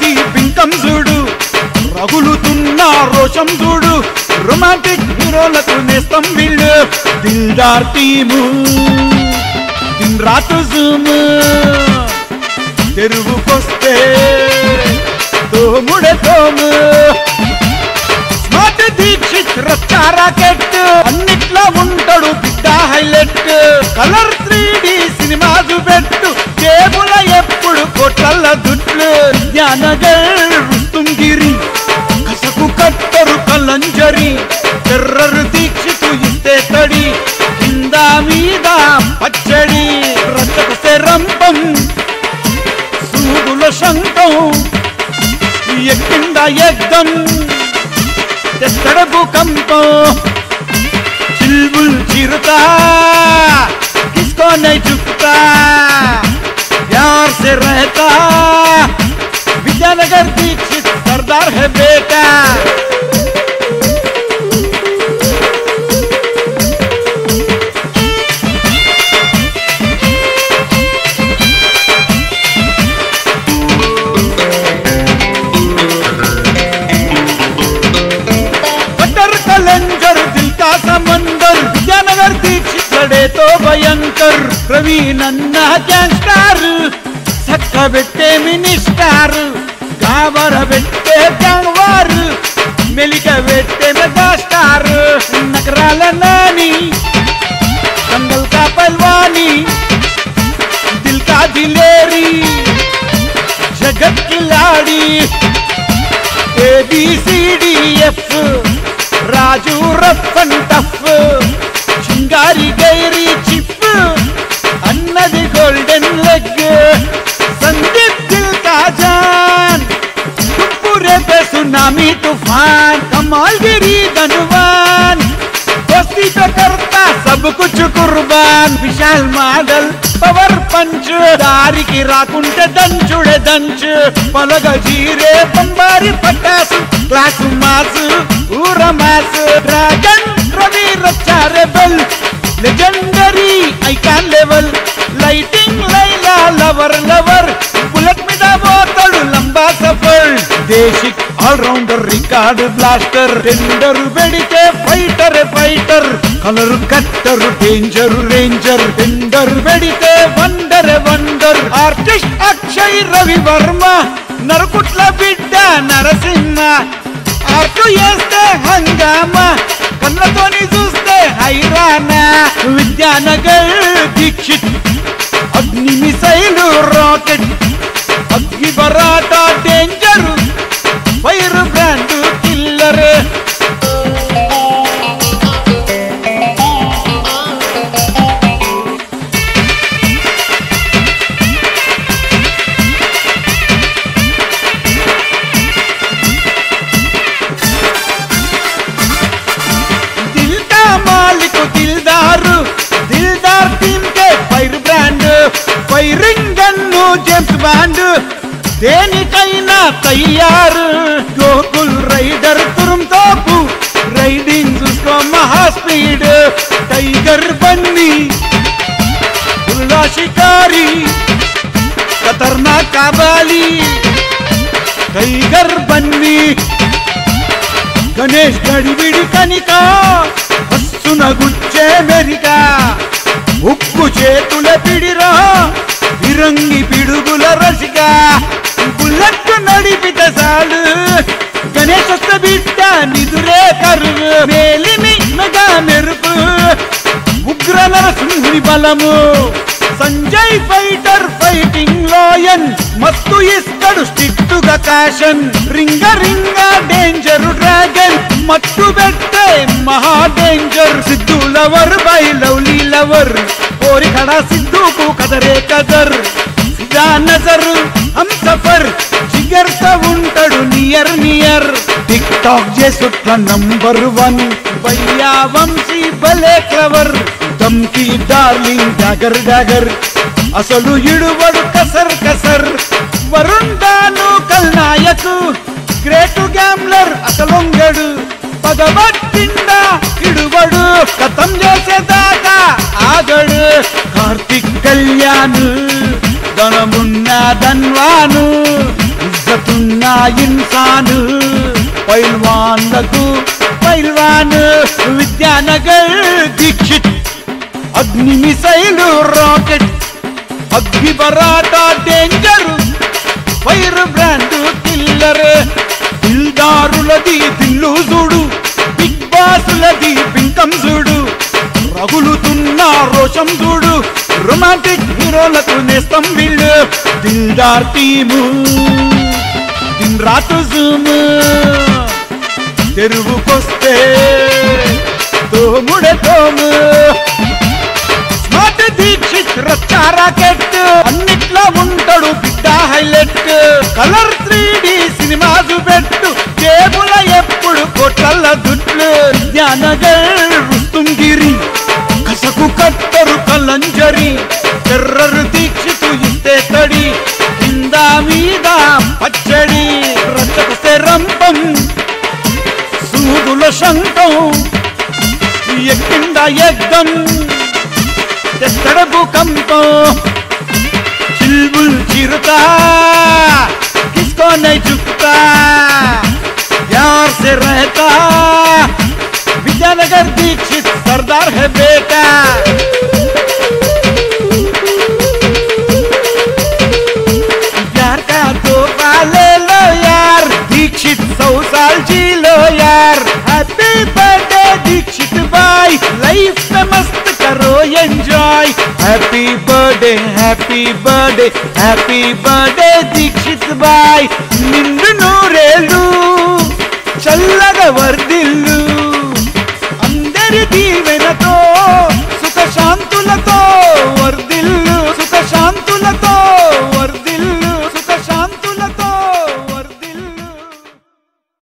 కోటి బింకం చూడు రగులుతున్న రోషం చూడు రొమాంటిక్ హీరోలకు నేస్తం వీళ్ళు దిల్దార్ టీము దిన్ రాతు జూమ్ తెరువుకొస్తే తోముడే తోము స్మార్ట్ దీక్షిత్ రచ్చా రాకెట్ అన్నిట్లో ఉంటాడు బిడ్డ హైలైట్ కలర్ 3D సినిమా చూపెట్టు కేబుల ఎప్పుడు కోట్ల దుట్లు జ్ఞానగర్ రుస్తుంగిరి కసకు కట్టరు కలంజరి టెర్రర్ దీక్షితు ఇస్తే తడి కింద మీద పచ్చడి రచ్చకసే రంపం సూగుల శంఖం ఎక్కింద యజ్ఞం తెస్తడ భూకంపం చిల్బుల్ చిరుతా किसको नहीं झुकता प्यार से रहता विद्यानगर दीक्षित सरदार है बेटा बटर कलंजर दिल का समंदर विद्यानगर दीक्षित लड़े तो भयंकर प्रवीण अन्ना गैंगस्टर सक्का बेटे मिनिस्टर गावर बेटे गैंगवार मेलिका बेटे मेगा स्टार नगराल नानी दंगल का पहलवानी दिल का दिलेरी जगत खिलाड़ी ABCDF राजू रफन टफ चिंगारी गैरी चिप अन्नदी गोल्डन लेग संदीप दिल का जान पूरे पे सुनामी तूफान कमालगिरी धनवान दोस्ती तो करता सब कुछ कुर्बान विशाल मॉडल पवर पंच दारी की राकुंटे దంచుడే దంచు పలగ జీరే బంబారి పటాసు క్లాస్ మాస్ ఊర మాస్ డ్రాగన్ రవి రచ్చా rebel legendary icon level lighting Laila lover lover bullet మీద పోతాడు లంబా సఫర్ దేశిక్ ఆల్రౌండర్ రికార్డ్ బ్లాస్టర్ టెండర్ పెడితే fighter fighter colour cutter danger ranger tender పెడితే wonder wonder artist Akshay Ravi Varma నరకుట్ల బిడ్డ నరసింహ ఆర్టు చేస్తే హంగామా కళ్ళతోని చూస్తే హైరానా విద్యానగర్ దీక్షిత్ అగ్ని మిసైలు రాకెట్ అగ్ని బరాటా డేంజర్ ఫైర్ బ్రాండ్ కిల్లర్ दिलदार टीम के fire brand firing gun James Bond देनिकैना तैयार गोकुल राइडर तुरुम तोपु राइडिंग చూసుకో మహా స్పీడ్ టైగర్ బన్నీ ఉల్లా షికారి ఖతర్నాక్ కబాలి టైగర్ బన్నీ గణేష్ గడిబిడి కనికా హస్సున గుచ్చే మెరికా ఉక్కు చేతుల పిడిరా విరంగి పిడుగుల రసిక బుల్లెట్ నడిపిత సాలు గణేష్ వస్త బిడ్డ నిదురే కరువు మేలిమి మెగా మెరుపు ఉగ్ర నరసింహుని బలము సంజయ్ ఫైటర్ ఫైటింగ్ లాయన్ మత్తు ఇస్తాడు స్టిట్టుగా కాషన్ రింగ రింగ డేంజర్ డ్రాగన్ మట్టు పెట్టే మహా danger Siddhu lover boy lovely lover పోరి ఖడా సిద్ధుకు కదరే కదర్ సిదా నజర్ హమ్ సఫర్ జిగర్ తో ఉంటాడు నియర్ నియర్ టిక్ టాక్ చేసుట్ల నంబర్ 1 భయ్యా వంశీ భలే క్లవర్ దమ్కి డార్లింగ్ డాగర్ డాగర్ అసలు ఇడువడు కసర్ కసర్ వరుణ్ దాను కల్నాయకు గ్రేట్ గ్యామ్లర్ అసలొంగడు పగబట్టిండ ఇడువడు కథం చేసేదాకా ఆగడు కార్తిక్ కళ్యాణ్ ధనమున్న ధన్వాను ఇజ్జతున్న दुनिया इंसान पैलवानలకు पैलवान विद्यानगर दीक्षित अग्नि मिसैल रॉकेट अग्नि बराटा डेंजर फैर ब्रांड किల్లर दिलदारुलदी दिल्लू చూడు బిగ్ బాస్లది పింకం చూడు రగులుతున్న రోషం చూడు రొమాంటిక్ హీరోలకు నేస్తం వీళ్ళు దిల్దార్ టీము దిన్ రాతు జూమ్ తెరువుకొస్తే తోముడే తోము స్మార్ట్ దీక్షిత్ రచ్చా రాకెట్ అన్నిట్లో ఉంటాడు బిడ్డ హైలైట్ కలర్ 3D సినిమా చూపెట్టు కేబుల ఎప్పుడు కోట్ల దుట్లు విద్యానగర్ రుస్తుంగిరి కసకు కట్టరు కలంజరి టెర్రర్ దీక్షితు ఇస్తే తడి కింద మీద పచ్చడి రచ్చకొస్తే రంపం సూదుల శంఖం ఎక్కింద యజ్ఞం తెస్తడ భూకంపం चिलबुल चिरता किसको नहीं झुकता यार से रहता विद्यानगर दीक्षित सरदार है बेटा यार का तोहफा ले लो यार दीक्षित 100 साल जी लो यार हैप्पी बर्थडे दीक्षित भाई लाइफ में मस्त करो enjoy happy birthday happy birthday happy birthday Dikshit भाई